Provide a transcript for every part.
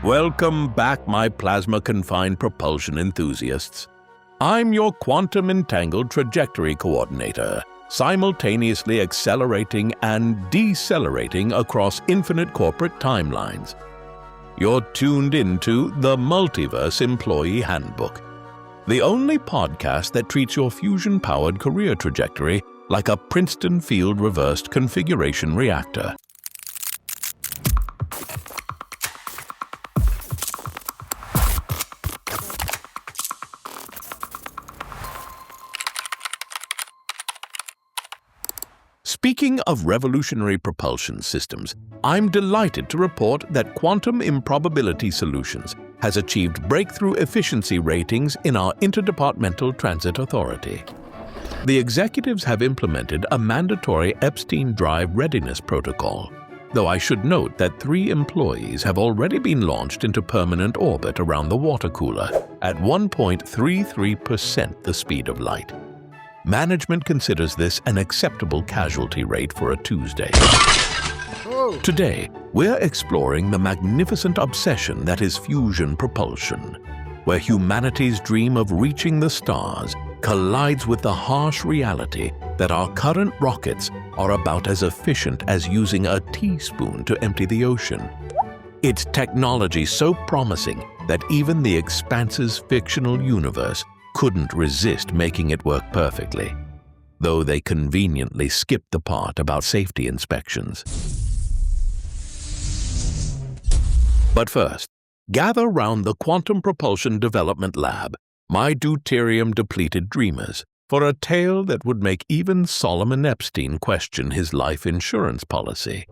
Welcome back, my plasma-confined propulsion enthusiasts. I'm your quantum-entangled trajectory coordinator, simultaneously accelerating and decelerating across infinite corporate timelines. You're tuned into the Multiverse Employee Handbook, the only podcast that treats your fusion-powered career trajectory like a Princeton Field-Reversed Configuration reactor. Speaking of revolutionary propulsion systems, I'm delighted to report that Quantum Improbability Solutions has achieved breakthrough efficiency ratings in our Interdepartmental Transit Authority. The executives have implemented a mandatory Epstein Drive readiness protocol, though I should note that 3 employees have already been launched into permanent orbit around the water cooler at 1.33% the speed of light. Management considers this an acceptable casualty rate for a Tuesday. Today, we're exploring the magnificent obsession that is fusion propulsion, where humanity's dream of reaching the stars collides with the harsh reality that our current rockets are about as efficient as using a teaspoon to empty the ocean. It's technology so promising that even the Expanse's fictional universe couldn't resist making it work perfectly, though they conveniently skipped the part about safety inspections. But first, gather round the Quantum Propulsion Development Lab, my deuterium-depleted dreamers, for a tale that would make even Solomon Epstein question his life insurance policy.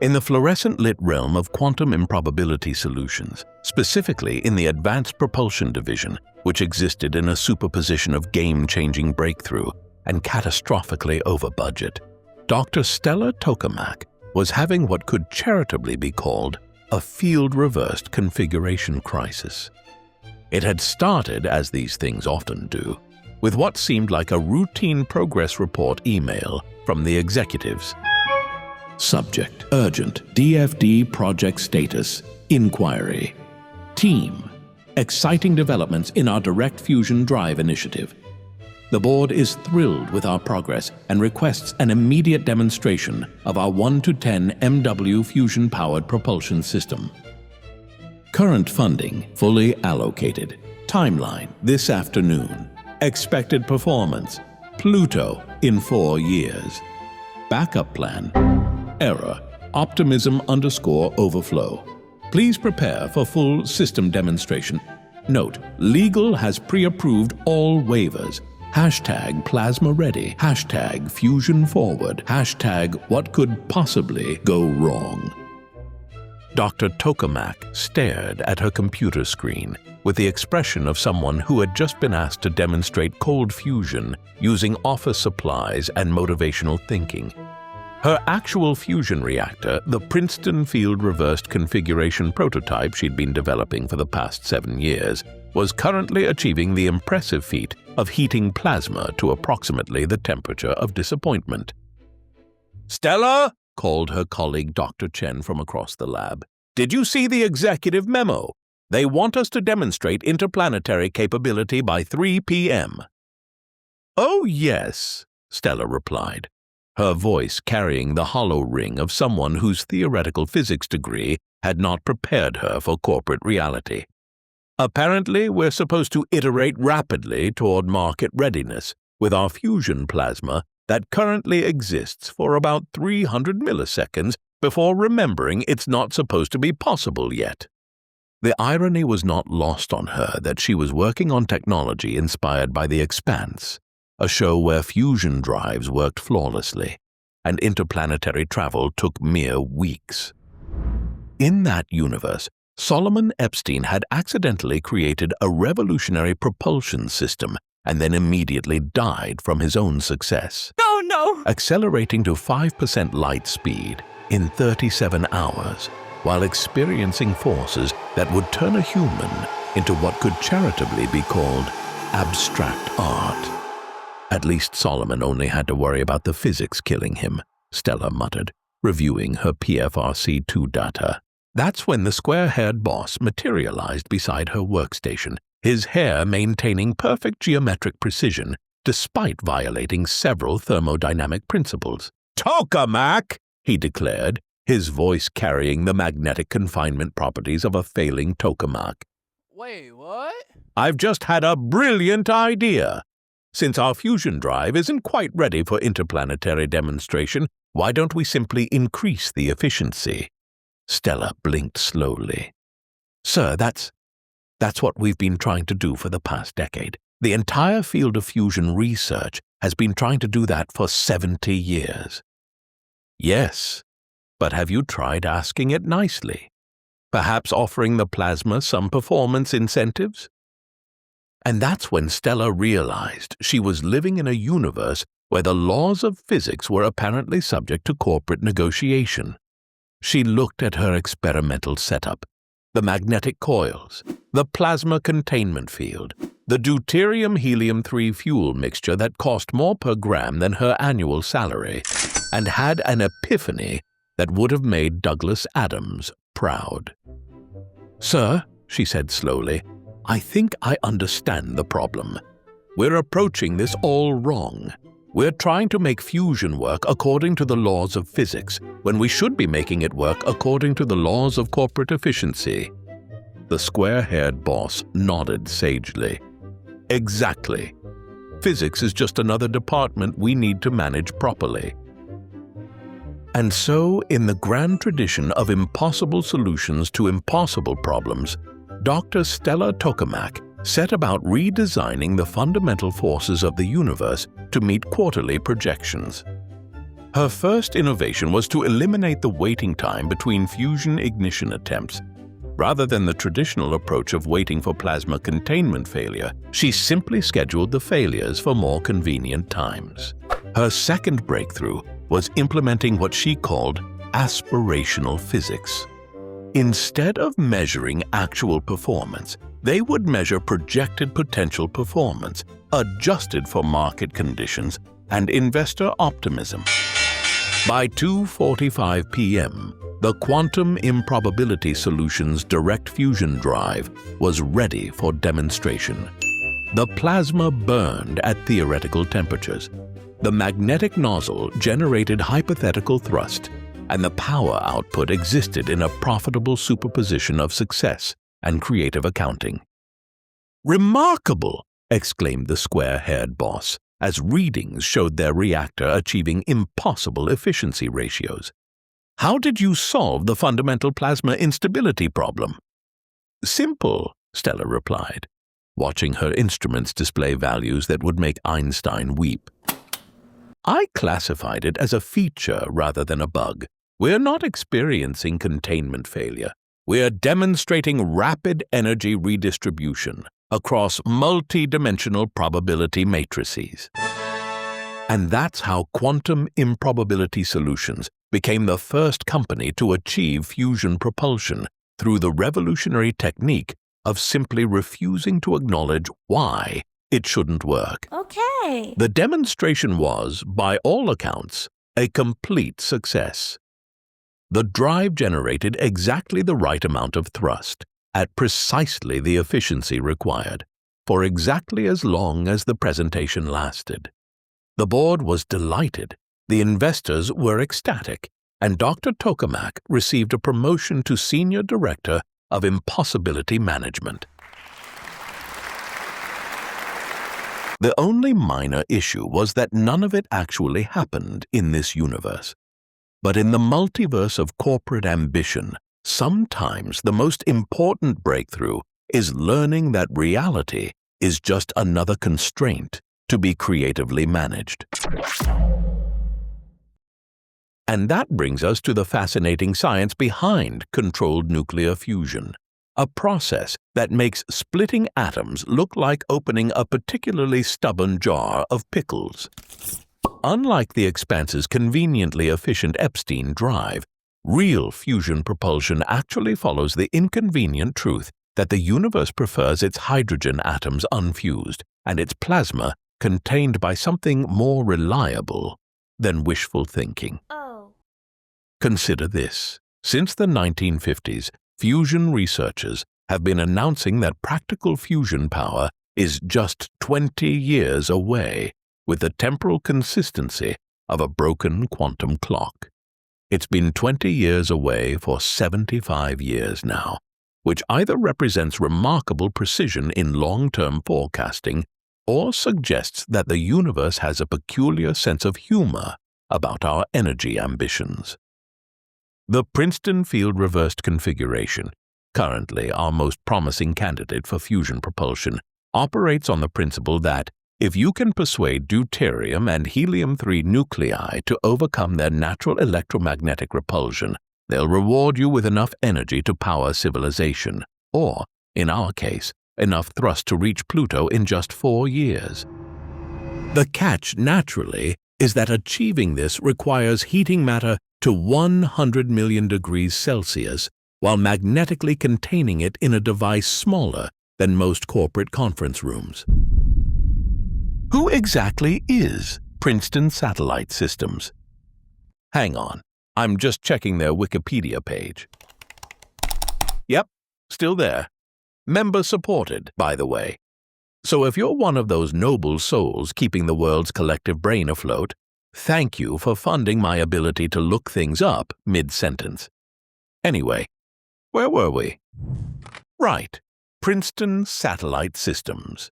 In the fluorescent-lit realm of quantum improbability solutions, specifically in the Advanced Propulsion Division, which existed in a superposition of game-changing breakthrough and catastrophically over budget, Dr. Stella Tokamak was having what could charitably be called a field-reversed configuration crisis. It had started, as these things often do, with what seemed like a routine progress report email from the executives. Subject: urgent DFD project status, inquiry. Team: exciting developments in our direct fusion drive initiative. The board is thrilled with our progress and requests an immediate demonstration of our 1 to 10 MW fusion-powered propulsion system. Current funding fully allocated. Timeline this afternoon. Expected performance: Pluto in 4 years. Backup plan: error, optimism_overflow. Please prepare for full system demonstration. Note, legal has pre-approved all waivers. Hashtag plasma ready. Hashtag fusion forward. Hashtag what could possibly go wrong. Dr. Tokamak stared at her computer screen with the expression of someone who had just been asked to demonstrate cold fusion using office supplies and motivational thinking. Her actual fusion reactor, the Princeton Field-Reversed Configuration prototype she'd been developing for the past 7 years, was currently achieving the impressive feat of heating plasma to approximately the temperature of disappointment. "Stella," called her colleague Dr. Chen from across the lab, "did you see the executive memo? They want us to demonstrate interplanetary capability by 3 p.m. "Oh, yes," Stella replied, her voice carrying the hollow ring of someone whose theoretical physics degree had not prepared her for corporate reality. "Apparently, we're supposed to iterate rapidly toward market readiness with our fusion plasma that currently exists for about 300 milliseconds before remembering it's not supposed to be possible yet." The irony was not lost on her that she was working on technology inspired by the Expanse, a show where fusion drives worked flawlessly, and interplanetary travel took mere weeks. In that universe, Solomon Epstein had accidentally created a revolutionary propulsion system and then immediately died from his own success. Oh no! Accelerating to 5% light speed in 37 hours, while experiencing forces that would turn a human into what could charitably be called abstract art. "At least Solomon only had to worry about the physics killing him," Stella muttered, reviewing her PFRC-2 data. That's when the square-haired boss materialized beside her workstation, his hair maintaining perfect geometric precision despite violating several thermodynamic principles. "Tokamak!" he declared, his voice carrying the magnetic confinement properties of a failing tokamak. "Wait, what?" "I've just had a brilliant idea. Since our fusion drive isn't quite ready for interplanetary demonstration, why don't we simply increase the efficiency?" Stella blinked slowly. "Sir, that's what we've been trying to do for the past decade. The entire field of fusion research has been trying to do that for 70 years. "Yes, but have you tried asking it nicely? Perhaps offering the plasma some performance incentives?" And that's when Stella realized she was living in a universe where the laws of physics were apparently subject to corporate negotiation. She looked at her experimental setup, the magnetic coils, the plasma containment field, the deuterium-helium-3 fuel mixture that cost more per gram than her annual salary, and had an epiphany that would have made Douglas Adams proud. "Sir," she said slowly, "I think I understand the problem. We're approaching this all wrong. We're trying to make fusion work according to the laws of physics, when we should be making it work according to the laws of corporate efficiency." The square-haired boss nodded sagely. "Exactly. Physics is just another department we need to manage properly." And so, in the grand tradition of impossible solutions to impossible problems, Dr. Stella Tokamak set about redesigning the fundamental forces of the universe to meet quarterly projections. Her first innovation was to eliminate the waiting time between fusion ignition attempts. Rather than the traditional approach of waiting for plasma containment failure, she simply scheduled the failures for more convenient times. Her second breakthrough was implementing what she called aspirational physics. Instead of measuring actual performance, they would measure projected potential performance, adjusted for market conditions and investor optimism. By 2:45 p.m., the Quantum Improbability Solutions Direct Fusion Drive was ready for demonstration. The plasma burned at theoretical temperatures. The magnetic nozzle generated hypothetical thrust, and the power output existed in a profitable superposition of success and creative accounting. "Remarkable!" exclaimed the square-haired boss, as readings showed their reactor achieving impossible efficiency ratios. "How did you solve the fundamental plasma instability problem?" "Simple," Stella replied, watching her instruments display values that would make Einstein weep. "I classified it as a feature rather than a bug. We're not experiencing containment failure. We're demonstrating rapid energy redistribution across multi-dimensional probability matrices." And that's how Quantum Improbability Solutions became the first company to achieve fusion propulsion through the revolutionary technique of simply refusing to acknowledge why it shouldn't work. Okay. The demonstration was, by all accounts, a complete success. The drive generated exactly the right amount of thrust, at precisely the efficiency required, for exactly as long as the presentation lasted. The board was delighted, the investors were ecstatic, and Dr. Tokamak received a promotion to Senior Director of Impossibility Management. The only minor issue was that none of it actually happened in this universe. But in the multiverse of corporate ambition, sometimes the most important breakthrough is learning that reality is just another constraint to be creatively managed. And that brings us to the fascinating science behind controlled nuclear fusion, a process that makes splitting atoms look like opening a particularly stubborn jar of pickles. Unlike the Expanse's conveniently efficient Epstein Drive, real fusion propulsion actually follows the inconvenient truth that the universe prefers its hydrogen atoms unfused and its plasma contained by something more reliable than wishful thinking. Oh. Consider this. Since the 1950s, fusion researchers have been announcing that practical fusion power is just 20 years away, with the temporal consistency of a broken quantum clock. It's been 20 years away for 75 years now, which either represents remarkable precision in long-term forecasting or suggests that the universe has a peculiar sense of humor about our energy ambitions. The Princeton Field-Reversed Configuration, currently our most promising candidate for fusion propulsion, operates on the principle that if you can persuade deuterium and helium-3 nuclei to overcome their natural electromagnetic repulsion, they'll reward you with enough energy to power civilization, or, in our case, enough thrust to reach Pluto in just 4 years. The catch, naturally, is that achieving this requires heating matter to 100 million degrees Celsius while magnetically containing it in a device smaller than most corporate conference rooms. Who exactly is Princeton Satellite Systems? Hang on, I'm just checking their Wikipedia page. Yep, still there. Member supported, by the way. So if you're one of those noble souls keeping the world's collective brain afloat, thank you for funding my ability to look things up mid-sentence. Anyway, where were we? Right, Princeton Satellite Systems.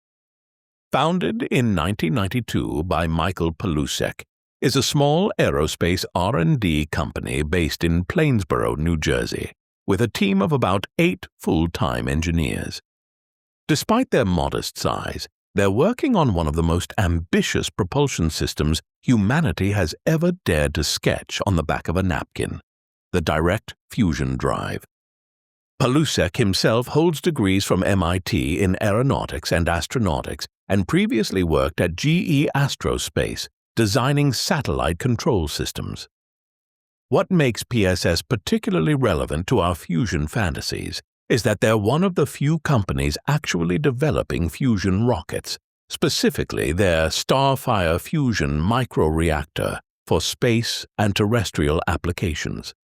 Founded in 1992 by Michael Palusek, is a small aerospace R&D company based in Plainsboro, New Jersey, with a team of about 8 full-time engineers. Despite their modest size, they're working on one of the most ambitious propulsion systems humanity has ever dared to sketch on the back of a napkin, the direct fusion drive. Palusek himself holds degrees from MIT in aeronautics and astronautics and previously worked at GE Aerospace, designing satellite control systems. What makes PSS particularly relevant to our fusion fantasies is that they're one of the few companies actually developing fusion rockets, specifically their Starfire fusion microreactor for space and terrestrial applications.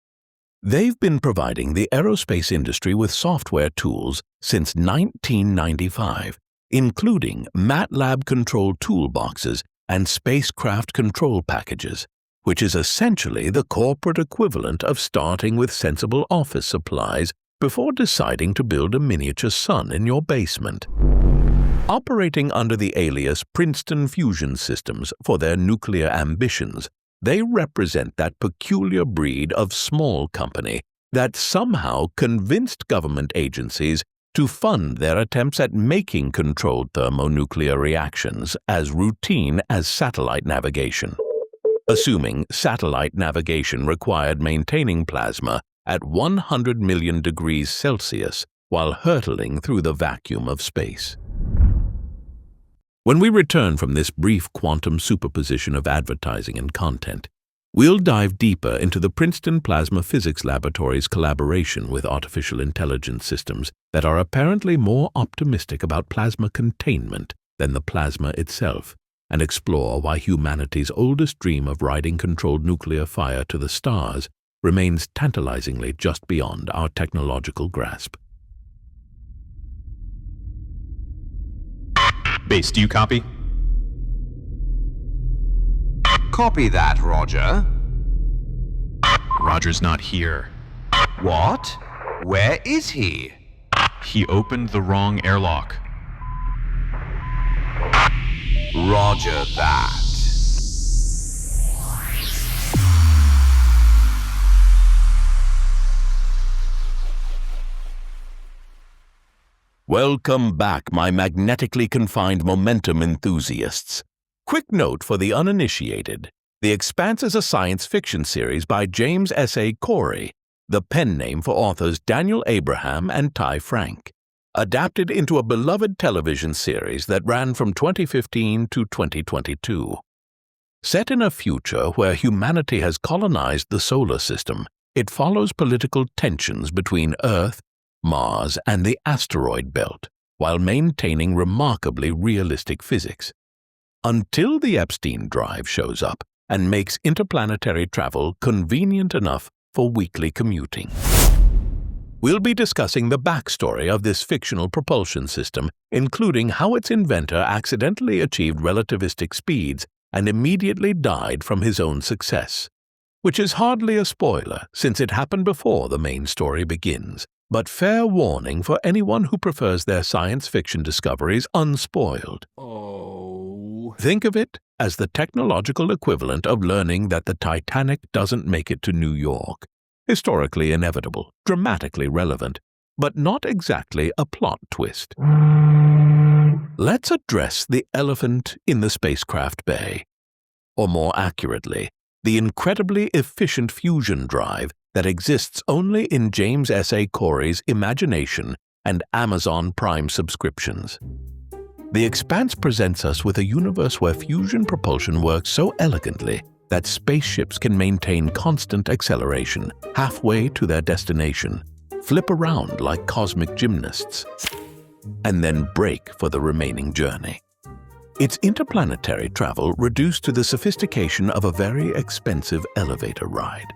They've been providing the aerospace industry with software tools since 1995, including MATLAB-controlled toolboxes and spacecraft control packages, which is essentially the corporate equivalent of starting with sensible office supplies before deciding to build a miniature sun in your basement. Operating under the alias Princeton Fusion Systems for their nuclear ambitions, they represent that peculiar breed of small company that somehow convinced government agencies to fund their attempts at making controlled thermonuclear reactions as routine as satellite navigation. Assuming satellite navigation required maintaining plasma at 100 million degrees Celsius while hurtling through the vacuum of space. When we return from this brief quantum superposition of advertising and content, we'll dive deeper into the Princeton Plasma Physics Laboratory's collaboration with artificial intelligence systems that are apparently more optimistic about plasma containment than the plasma itself, and explore why humanity's oldest dream of riding controlled nuclear fire to the stars remains tantalizingly just beyond our technological grasp. Base, do you copy? Copy that, Roger. Roger's not here. What? Where is he? He opened the wrong airlock. Roger that. Welcome back, my magnetically confined momentum enthusiasts. Quick note for the uninitiated. The Expanse is a science fiction series by James S. A. Corey, the pen name for authors Daniel Abraham and Ty Frank, adapted into a beloved television series that ran from 2015 to 2022. Set in a future where humanity has colonized the solar system, it follows political tensions between Earth, Mars, and the asteroid belt, while maintaining remarkably realistic physics. Until the Epstein Drive shows up and makes interplanetary travel convenient enough for weekly commuting. We'll be discussing the backstory of this fictional propulsion system, including how its inventor accidentally achieved relativistic speeds and immediately died from his own success, which is hardly a spoiler since it happened before the main story begins, but fair warning for anyone who prefers their science fiction discoveries unspoiled. Think of it as the technological equivalent of learning that the Titanic doesn't make it to New York. Historically inevitable, dramatically relevant, but not exactly a plot twist. Let's address the elephant in the spacecraft bay, or more accurately, the incredibly efficient fusion drive that exists only in James S. A. Corey's imagination and Amazon Prime subscriptions. The Expanse presents us with a universe where fusion propulsion works so elegantly that spaceships can maintain constant acceleration halfway to their destination, flip around like cosmic gymnasts, and then brake for the remaining journey. It's interplanetary travel reduced to the sophistication of a very expensive elevator ride.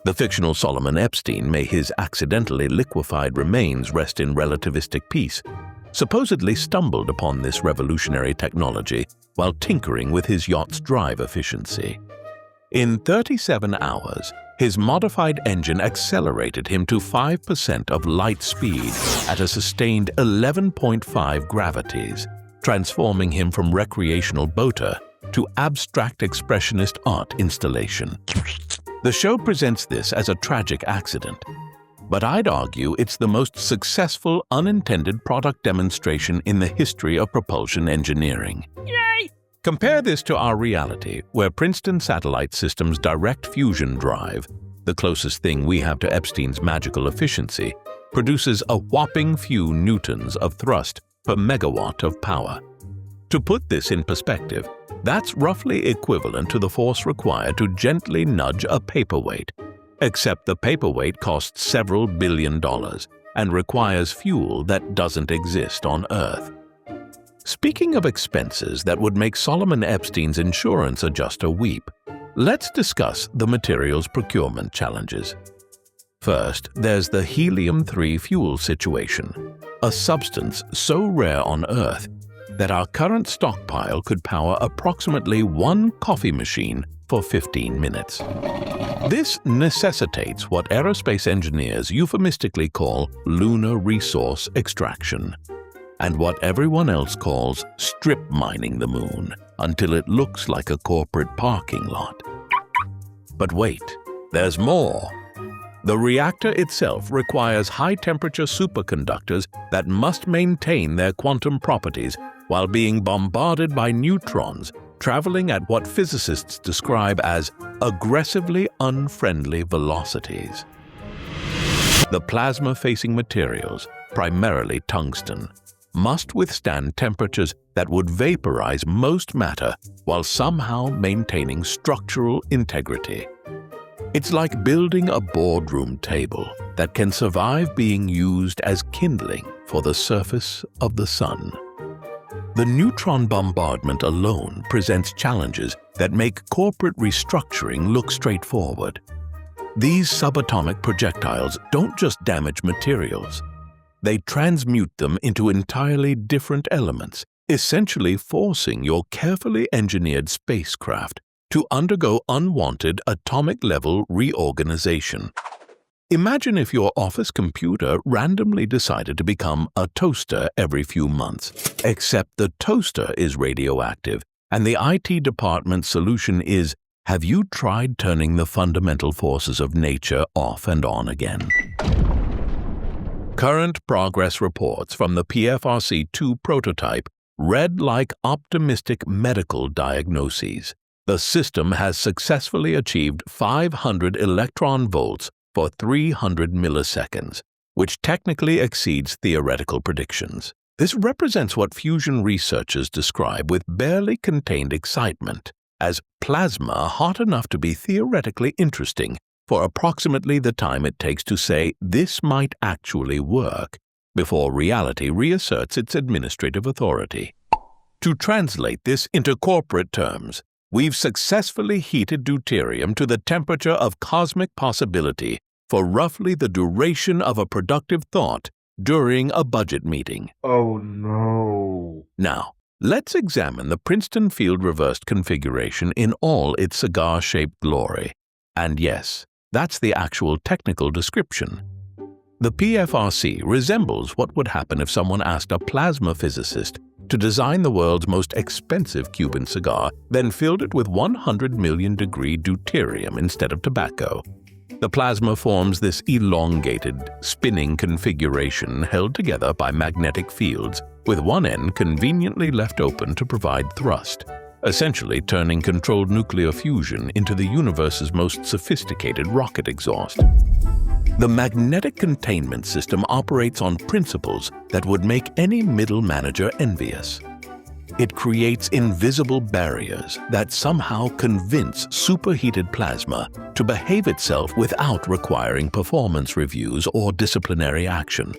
The fictional Solomon Epstein, may his accidentally liquefied remains rest in relativistic peace, supposedly stumbled upon this revolutionary technology while tinkering with his yacht's drive efficiency. In 37 hours, his modified engine accelerated him to 5% of light speed at a sustained 11.5 gravities, transforming him from recreational boater to abstract expressionist art installation. The show presents this as a tragic accident, but I'd argue it's the most successful unintended product demonstration in the history of propulsion engineering. Yay! Compare this to our reality, where Princeton Satellite System's direct fusion drive, the closest thing we have to Epstein's magical efficiency, produces a whopping few newtons of thrust per megawatt of power. To put this in perspective, that's roughly equivalent to the force required to gently nudge a paperweight, except the paperweight costs several $1 billion and requires fuel that doesn't exist on Earth. Speaking of expenses that would make Solomon Epstein's insurance adjuster weep, let's discuss the materials procurement challenges. First, there's the helium-3 fuel situation, a substance so rare on Earth that our current stockpile could power approximately one coffee machine for 15 minutes. This necessitates what aerospace engineers euphemistically call lunar resource extraction, and what everyone else calls strip mining the moon until it looks like a corporate parking lot. But wait, there's more. The reactor itself requires high-temperature superconductors that must maintain their quantum properties while being bombarded by neutrons traveling at what physicists describe as aggressively unfriendly velocities. The plasma-facing materials, primarily tungsten, must withstand temperatures that would vaporize most matter while somehow maintaining structural integrity. It's like building a boardroom table that can survive being used as kindling for the surface of the sun. The neutron bombardment alone presents challenges that make corporate restructuring look straightforward. These subatomic projectiles don't just damage materials. They transmute them into entirely different elements, essentially forcing your carefully engineered spacecraft to undergo unwanted atomic-level reorganization. Imagine if your office computer randomly decided to become a toaster every few months, except the toaster is radioactive, and the IT department's solution is, have you tried turning the fundamental forces of nature off and on again? Current progress reports from the PFRC-2 prototype read like optimistic medical diagnoses. The system has successfully achieved 500 electron volts for 300 milliseconds, which technically exceeds theoretical predictions. This represents what fusion researchers describe with barely contained excitement as plasma hot enough to be theoretically interesting for approximately the time it takes to say this might actually work before reality reasserts its administrative authority. To translate this into corporate terms, we've successfully heated deuterium to the temperature of cosmic possibility for roughly the duration of a productive thought during a budget meeting. Oh no. Now, let's examine the Princeton Field-Reversed Configuration in all its cigar-shaped glory. And yes, that's the actual technical description. The PFRC resembles what would happen if someone asked a plasma physicist to design the world's most expensive Cuban cigar, then filled it with 100 million degree deuterium instead of tobacco. The plasma forms this elongated, spinning configuration held together by magnetic fields, with one end conveniently left open to provide thrust, essentially turning controlled nuclear fusion into the universe's most sophisticated rocket exhaust. The magnetic containment system operates on principles that would make any middle manager envious. It creates invisible barriers that somehow convince superheated plasma to behave itself without requiring performance reviews or disciplinary action.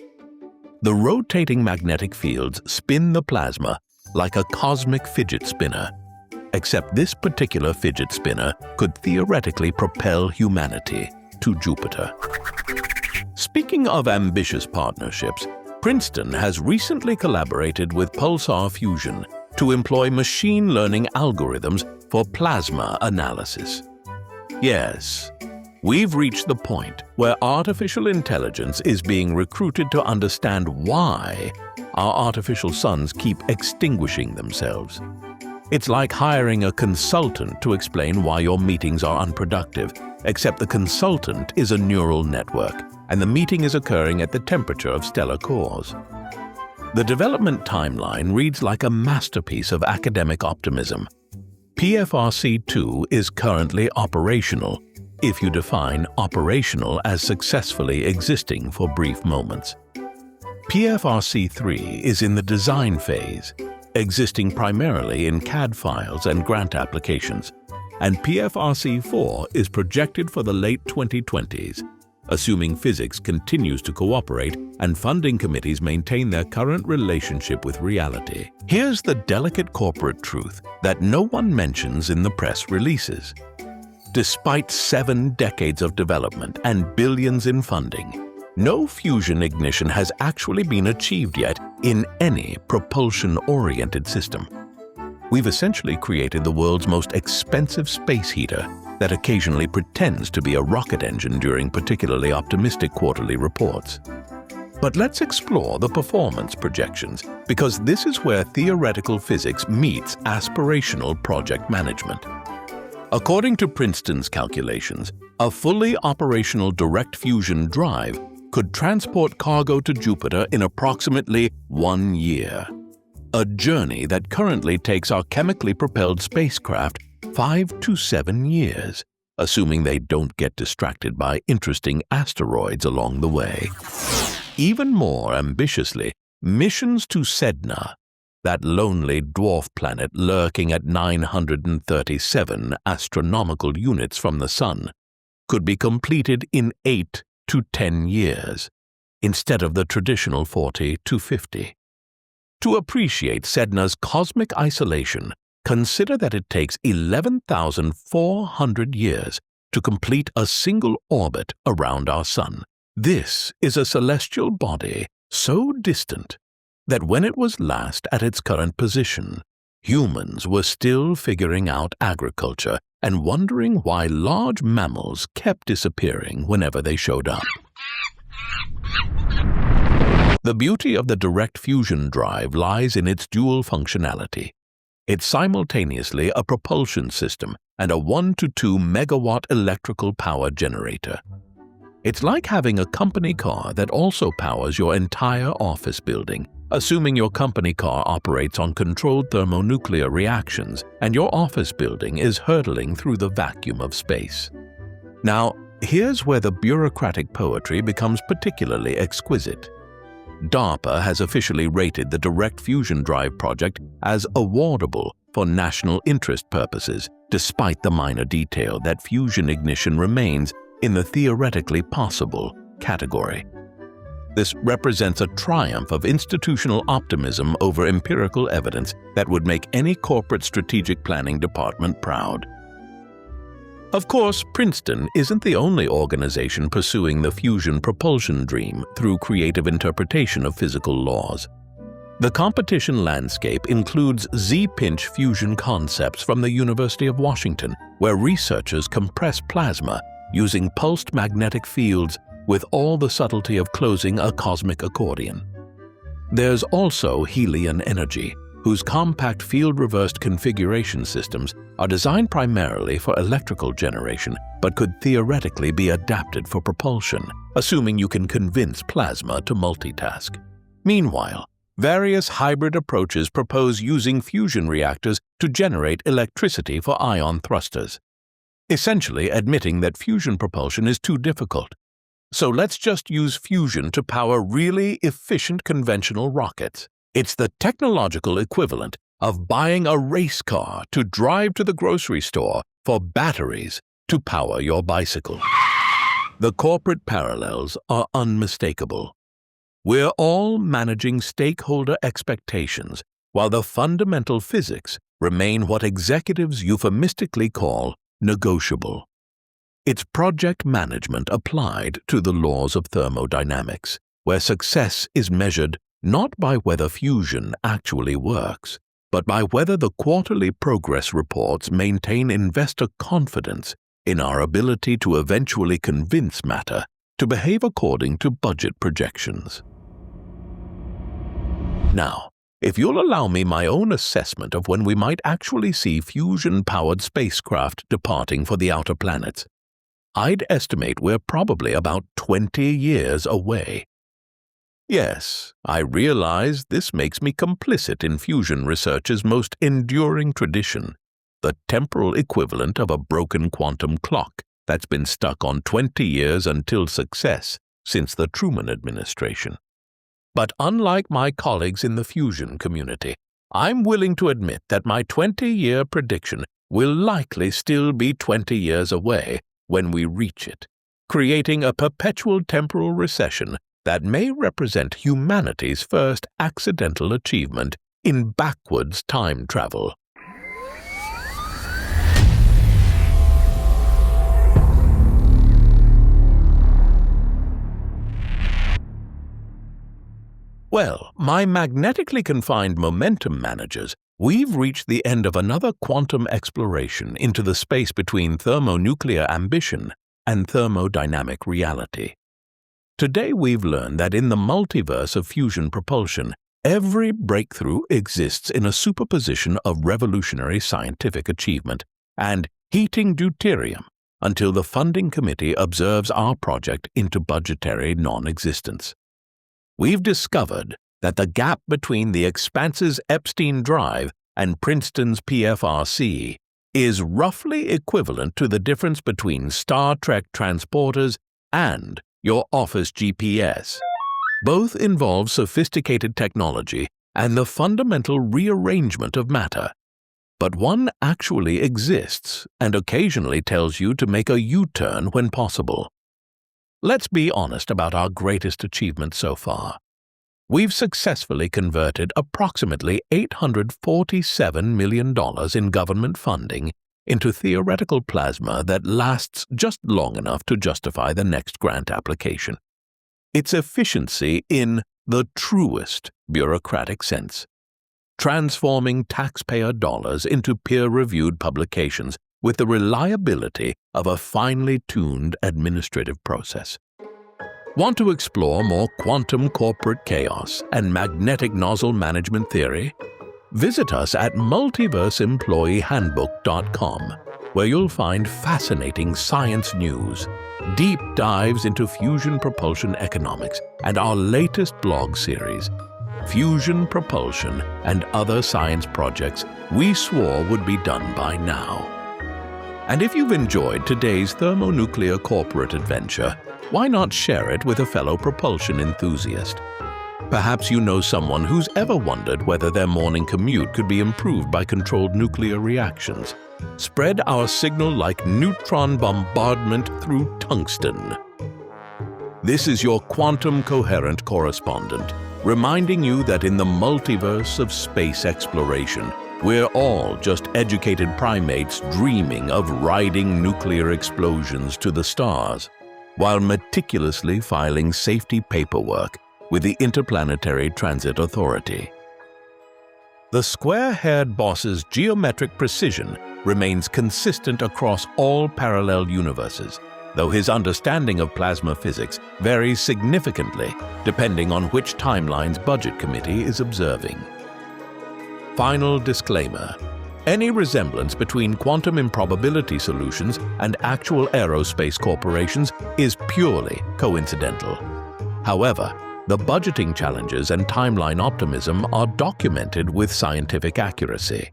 The rotating magnetic fields spin the plasma like a cosmic fidget spinner, except this particular fidget spinner could theoretically propel humanity to Jupiter. Speaking of ambitious partnerships, Princeton has recently collaborated with Pulsar Fusion to employ machine learning algorithms for plasma analysis. Yes, we've reached the point where artificial intelligence is being recruited to understand why our artificial suns keep extinguishing themselves. It's like hiring a consultant to explain why your meetings are unproductive, except the consultant is a neural network, and the meeting is occurring at the temperature of stellar cores. The development timeline reads like a masterpiece of academic optimism. PFRC-2 is currently operational, if you define operational as successfully existing for brief moments. PFRC-3 is in the design phase, existing primarily in CAD files and grant applications, and PFRC-4 is projected for the late 2020s, assuming physics continues to cooperate and funding committees maintain their current relationship with reality. Here's the delicate corporate truth that no one mentions in the press releases. Despite 7 decades of development and billions in funding, no fusion ignition has actually been achieved yet in any propulsion-oriented system. We've essentially created the world's most expensive space heater that occasionally pretends to be a rocket engine during particularly optimistic quarterly reports. But let's explore the performance projections, because this is where theoretical physics meets aspirational project management. According to Princeton's calculations, a fully operational direct fusion drive could transport cargo to Jupiter in approximately 1 year. A journey that currently takes our chemically propelled spacecraft 5 to 7 years, assuming they don't get distracted by interesting asteroids along the way. Even more ambitiously, missions to Sedna, that lonely dwarf planet lurking at 937 astronomical units from the Sun, could be completed in 8 to 10 years, instead of the traditional 40 to 50. To appreciate Sedna's cosmic isolation, consider that it takes 11,400 years to complete a single orbit around our Sun. This is a celestial body so distant that when it was last at its current position, humans were still figuring out agriculture and wondering why large mammals kept disappearing whenever they showed up. The beauty of the direct fusion drive lies in its dual functionality. It's simultaneously a propulsion system and a 1 to 2 megawatt electrical power generator. It's like having a company car that also powers your entire office building, assuming your company car operates on controlled thermonuclear reactions and your office building is hurtling through the vacuum of space. Now, here's where the bureaucratic poetry becomes particularly exquisite. DARPA has officially rated the Direct Fusion Drive project as awardable for national interest purposes, despite the minor detail that fusion ignition remains in the theoretically possible category. This represents a triumph of institutional optimism over empirical evidence that would make any corporate strategic planning department proud. Of course, Princeton isn't the only organization pursuing the fusion propulsion dream through creative interpretation of physical laws. The competition landscape includes Z-pinch fusion concepts from the University of Washington, where researchers compress plasma using pulsed magnetic fields with all the subtlety of closing a cosmic accordion. There's also Helion energy, whose compact field-reversed configuration systems are designed primarily for electrical generation but could theoretically be adapted for propulsion, assuming you can convince plasma to multitask. Meanwhile, various hybrid approaches propose using fusion reactors to generate electricity for ion thrusters, essentially admitting that fusion propulsion is too difficult. So let's just use fusion to power really efficient conventional rockets. It's the technological equivalent of buying a race car to drive to the grocery store for batteries to power your bicycle. The corporate parallels are unmistakable. We're all managing stakeholder expectations, while the fundamental physics remain what executives euphemistically call negotiable. It's project management applied to the laws of thermodynamics, where success is measured not by whether fusion actually works, but by whether the quarterly progress reports maintain investor confidence in our ability to eventually convince matter to behave according to budget projections. Now, if you'll allow me my own assessment of when we might actually see fusion-powered spacecraft departing for the outer planets, I'd estimate we're probably about 20 years away. Yes, I realize this makes me complicit in fusion research's most enduring tradition, the temporal equivalent of a broken quantum clock that's been stuck on 20 years until success since the Truman administration. But unlike my colleagues in the fusion community, I'm willing to admit that my 20-year prediction will likely still be 20 years away when we reach it, creating a perpetual temporal recession that may represent humanity's first accidental achievement in backwards time travel. Well, my magnetically confined momentum managers, we've reached the end of another quantum exploration into the space between thermonuclear ambition and thermodynamic reality. Today we've learned that in the multiverse of fusion propulsion, every breakthrough exists in a superposition of revolutionary scientific achievement and heating deuterium until the funding committee observes our project into budgetary non-existence. We've discovered that the gap between the Expanse's Epstein Drive and Princeton's PFRC is roughly equivalent to the difference between Star Trek transporters and your office GPS. Both involve sophisticated technology and the fundamental rearrangement of matter. But one actually exists and occasionally tells you to make a U-turn when possible. Let's be honest about our greatest achievement so far. We've successfully converted approximately $847 million in government funding into theoretical plasma that lasts just long enough to justify the next grant application. Its efficiency in the truest bureaucratic sense, transforming taxpayer dollars into peer-reviewed publications with the reliability of a finely tuned administrative process. Want to explore more quantum corporate chaos and magnetic nozzle management theory? Visit us at multiverseemployeehandbook.com, where you'll find fascinating science news, deep dives into fusion propulsion economics, and our latest blog series, Fusion Propulsion and Other Science Projects We Swore Would Be Done By Now. And if you've enjoyed today's thermonuclear corporate adventure, why not share it with a fellow propulsion enthusiast? Perhaps you know someone who's ever wondered whether their morning commute could be improved by controlled nuclear reactions. Spread our signal like neutron bombardment through tungsten. This is your quantum coherent correspondent, reminding you that in the multiverse of space exploration, we're all just educated primates dreaming of riding nuclear explosions to the stars, while meticulously filing safety paperwork with the Interplanetary Transit Authority. The square-haired boss's geometric precision remains consistent across all parallel universes, though his understanding of plasma physics varies significantly depending on which timeline's budget committee is observing. Final disclaimer: any resemblance between quantum improbability solutions and actual aerospace corporations is purely coincidental. However, the budgeting challenges and timeline optimism are documented with scientific accuracy.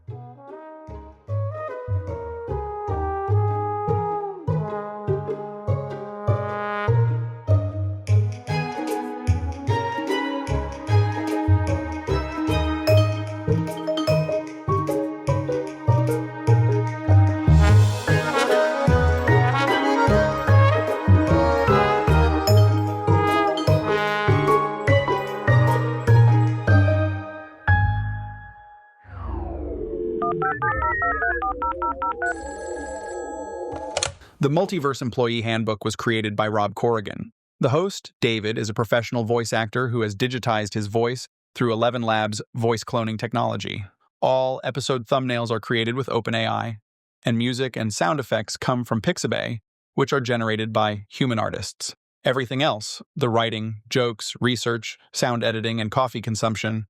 The Multiverse Employee Handbook was created by Rob Corrigan. The host, David, is a professional voice actor who has digitized his voice through 11 Labs voice cloning technology. All episode thumbnails are created with OpenAI, and music and sound effects come from Pixabay, which are generated by human artists. Everything else, the writing, jokes, research, sound editing, and coffee consumption,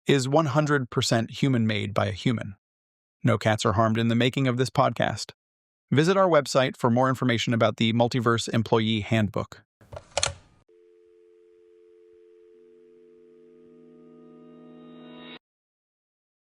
is 100% human-made by a human. No cats are harmed in the making of this podcast. Visit our website for more information about the Multiverse Employee Handbook.